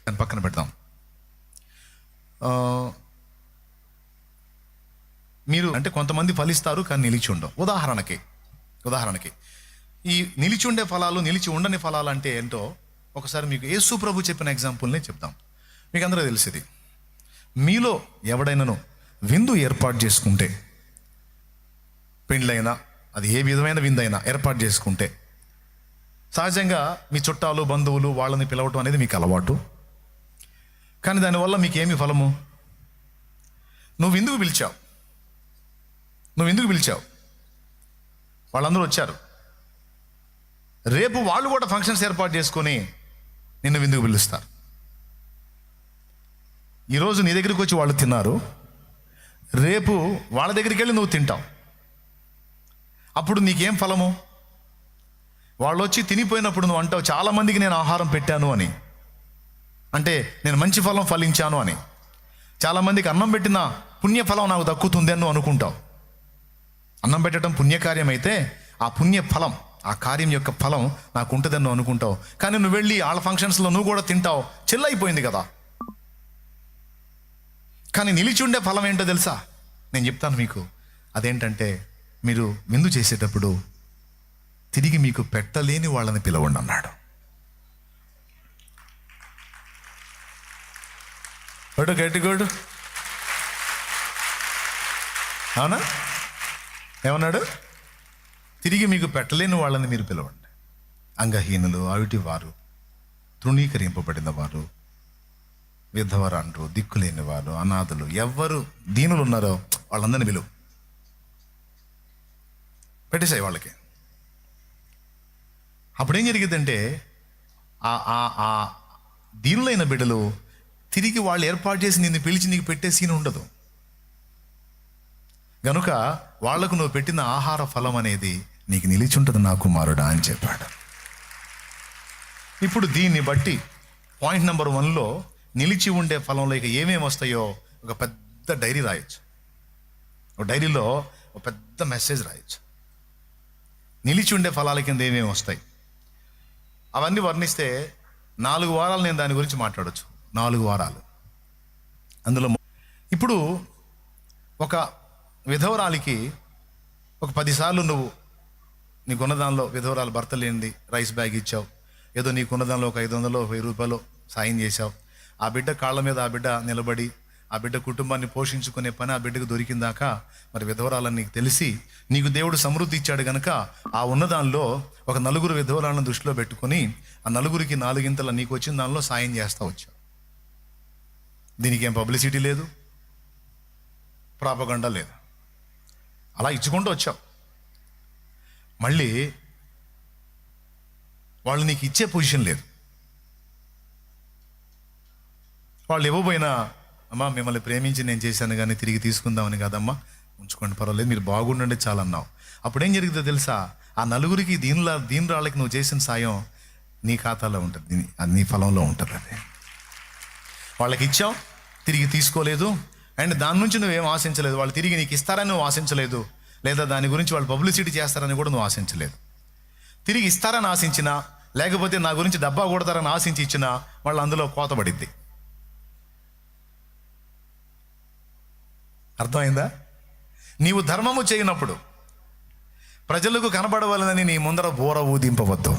దాని పక్కన పెడదాం. మీరు అంటే కొంతమంది ఫలిస్తారు కానీ నిలిచి ఉండవు. ఉదాహరణకి ఈ నిలిచి ఉండే ఫలాలు, నిలిచి ఉండని ఫలాలు అంటే ఏంటో ఒకసారి మీకు యేసు ప్రభు చెప్పిన ఎగ్జాంపుల్నే చెప్దాం. మీకు అందరూ తెలిసింది, మీలో ఎవడైనాను విందు ఏర్పాటు చేసుకుంటే, పెండ్లైనా అది ఏ విధమైన విందైనా ఏర్పాటు చేసుకుంటే, సహజంగా మీ చుట్టాలు బంధువులు వాళ్ళని పిలవటం అనేది మీకు అలవాటు. కానీ దానివల్ల మీకు ఏమి ఫలము? నువ్వు ఎందుకు పిలిచావు, వాళ్ళందరూ వచ్చారు. రేపు వాళ్ళు కూడా ఫంక్షన్స్ ఏర్పాటు చేసుకొని నిన్ను విందుకు పిలుస్తారు. ఈరోజు నీ దగ్గరికి వచ్చి వాళ్ళు తిన్నారు, రేపు వాళ్ళ దగ్గరికి వెళ్ళి నువ్వు తింటావు. అప్పుడు నీకేం ఫలము? వాళ్ళు వచ్చి తినిపోయినప్పుడు నువ్వు అంటావు, చాలామందికి నేను ఆహారం పెట్టాను అని, అంటే నేను మంచి ఫలం ఫలించాను అని. చాలామందికి అన్నం పెట్టిన పుణ్యఫలం నాకు దక్కుతుంది అని నువ్వు అనుకుంటావు. అన్నం పెట్టడం పుణ్యకార్యం అయితే ఆ పుణ్యఫలం, ఆ కార్యం యొక్క ఫలం నాకు ఉంటుందని నువ్వు అనుకుంటావు. కానీ నువ్వు వెళ్ళి వాళ్ళ ఫంక్షన్స్లో నువ్వు కూడా తింటావు, చెల్లైపోయింది కదా. కానీ నిలిచి ఉండే ఫలం ఏంటో తెలుసా? నేను చెప్తాను మీకు. అదేంటంటే, మీరు విందు చేసేటప్పుడు తిరిగి మీకు పెట్టలేని వాళ్ళని పిలవండి అన్నాడు. గట్టిగోడు అవునా? ఏమన్నాడు? తిరిగి మీకు పెట్టలేని వాళ్ళని మీరు పిలవండి. అంగహీనులు, అవిటివారు, తృణీకరింపబడిన వారు, విధవరాండ్రు, దిక్కులేని వారు, అనాథులు, ఎవ్వరు దీనులు ఉన్నారో వాళ్ళందరినీ పిలువు, పెట్టేసాయి వాళ్ళకి. అప్పుడేం జరిగిందంటే, ఆ దీనులైన బిడ్డలు తిరిగి వాళ్ళు ఏర్పాటు చేసి నిన్ను పిలిచి నీకు పెట్టే సీన్ ఉండదు. గనుక వాళ్లకు నువ్వు పెట్టిన ఆహార ఫలం అనేది నీకు నిలిచి ఉంటుంది నా కుమారుడా అని చెప్పాడు. ఇప్పుడు దీన్ని బట్టి పాయింట్ నెంబర్ 1లో నిలిచి ఉండే ఫలంలో ఇక ఏమేమి వస్తాయో ఒక పెద్ద డైరీ రాయొచ్చు. ఒక డైరీలో ఒక పెద్ద మెసేజ్ రాయొచ్చు. నిలిచి ఉండే ఫలాల కింద ఏమేమి వస్తాయి అవన్నీ వర్ణిస్తే 4 వారాలు నేను దాని గురించి మాట్లాడచ్చు. 4 వారాలు. అందులో ఇప్పుడు ఒక విధవరాలికి ఒక 10 సార్లు నువ్వు నీకున్న దానిలో, విధవరాలు భర్త లేనిది, రైస్ బ్యాగ్ ఇచ్చావు, ఏదో నీకున్న దానిలో ఒక 500 1000 రూపాయలు సాయం చేశావు. ఆ బిడ్డ కాళ్ళ మీద ఆ బిడ్డ నిలబడి ఆ బిడ్డ కుటుంబాన్ని పోషించుకునే పని ఆ బిడ్డకు దొరికిందాక మరి విధవరాలని నీకు తెలిసి నీకు దేవుడు సమృద్ధి ఇచ్చాడు కనుక ఆ ఉన్నదానిలో ఒక 4 విధవరాలను దృష్టిలో పెట్టుకొని ఆ 4కి 4 నీకు వచ్చిన దానిలో సాయం చేస్తూ వచ్చావు. దీనికి ఏం పబ్లిసిటీ లేదు, ప్రాపగండా లేదు, అలా ఇచ్చుకుంటూ వచ్చావు. మళ్ళీ వాళ్ళు నీకు ఇచ్చే పొజిషన్ లేదు. వాళ్ళు ఇవ్వబోయినా, అమ్మా మిమ్మల్ని ప్రేమించి నేను చేశాను కానీ తిరిగి తీసుకుందామని కాదమ్మా, ఉంచుకోండి పర్వాలేదు, మీరు బాగుండండి చాలా అన్నావు. అప్పుడు ఏం జరిగిందో తెలుసా? ఆ 4కి దీనురాళ్ళకి నువ్వు చేసిన సాయం నీ ఖాతాలో ఉంటుంది, నీ ఫలంలో ఉంటుంది. అది వాళ్ళకి ఇచ్చావు, తిరిగి తీసుకోలేదు, అండ్ దాని నుంచి నువ్వేం ఆశించలేదు. వాళ్ళు తిరిగి నీకు ఇస్తారని నువ్వు ఆశించలేదు, లేదా దాని గురించి వాళ్ళు పబ్లిసిటీ చేస్తారని కూడా నువ్వు ఆశించలేదు. తిరిగి ఇస్తారని ఆశించినా, లేకపోతే నా గురించి డబ్బా కొడతారని ఆశించి ఇచ్చినా వాళ్ళు అందులో కోతబడిద్ది. అర్థమైందా? నీవు ధర్మము చేయనప్పుడు ప్రజలకు కనబడవాలని నీ ముందర బోర ఊదింపవద్దు.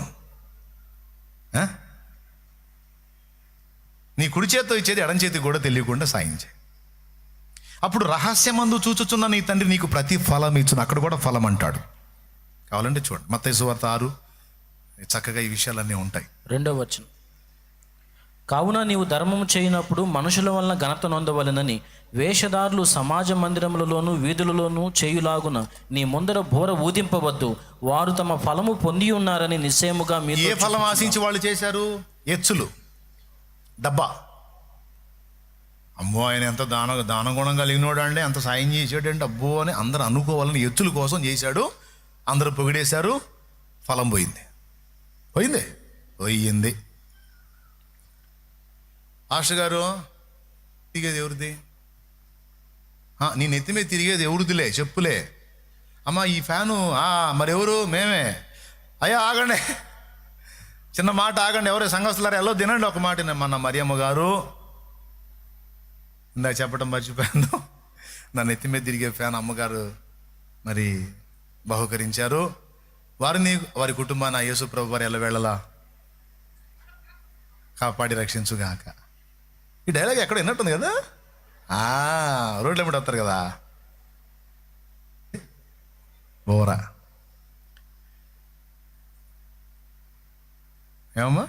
నీ కుడి చేత్తో ఇచ్చేది ఎడం చేతికి కూడా తెలియకుండా సాయం చేయి. అప్పుడు రహస్యమందు చూచుచున్న నీ తండ్రి నీకు ప్రతి ఫలం ఇచ్చును. అక్కడ కూడా ఫలం అంటాడు. కావాలంటే చూడండి, మత్తయి సువార్త 6 చక్కగా ఈ విషయాలన్నీ ఉంటాయి. 2వ వచనం, కావున నీవు ధర్మము చేయనప్పుడు మనుషుల వలన ఘనత నొందవలెనని వేషధారులు సమాజ మందిరములలోను వీధులలోను చేయులాగున నీ ముందర బోర ఊదింపవద్దు, వారు తమ ఫలము పొంది ఉన్నారని నిశ్చయముగా మీరు. ఏ ఫలం ఆశించి వాళ్ళు చేశారు? ఎచ్చులు, డబ్బా. అమ్మో ఆయన ఎంత దానగుణం కలిగినోడు అండి, అంత సాయం చేసాడంటే అబ్బో అని అందరూ అనుకోవాలని ఎత్తుల కోసం చేశాడు. అందరూ పొగిడేశారు, ఫలం పోయింది. ఆశ గారు, తిరిగేది ఎవరిది? నీ నెత్తి మీద తిరిగేది ఎవరిదిలే, చెప్పులే. అమ్మ ఈ ఫ్యాను మరెవరు? మేమే. అయ్యా ఆగండి, చిన్న మాట ఆగండి, ఎవరు సంఘస్థులారు ఎలా తినండి ఒక మాట. మన మరియమ్మ గారు ఇందాక చెప్పడం మర్చిపోయాను, నా నెత్తి మీద తిరిగే ఫ్యాన్ అమ్మగారు మరి బహుకరించారు. వారిని వారి కుటుంబాన్ని ఆ యేసు ప్రభు వారు ఎల్లవేళలా కాపాడి రక్షించుగాక. ఈ డైలాగ్ ఎక్కడ విన్నట్టుంది కదా, రోడ్ల మీద వస్తారు కదా. బోరా ఏమమ్మా